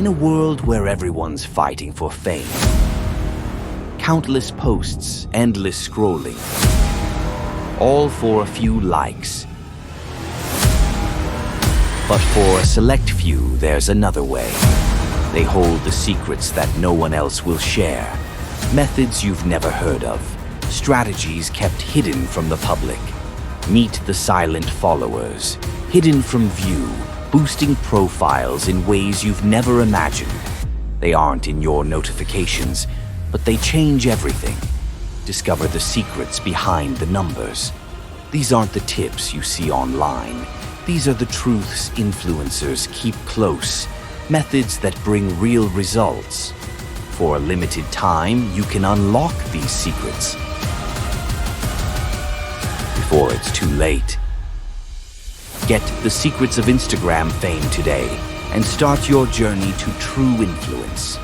In a world where everyone's fighting for fame, countless posts, endless scrolling, all for a few likes. But for a select few, there's another way. They hold the secrets that no one else will share. Methods you've never heard of. Strategies kept hidden from the public. Meet the silent followers, hidden from view, boosting profiles in ways you've never imagined. They aren't in your notifications, but they change everything. Discover the secrets behind the numbers. These aren't the tips you see online. These are the truths influencers keep close. Methods that bring real results. For a limited time, you can unlock these secrets before it's too late. Get the secrets of Instagram fame today and start your journey to true influence.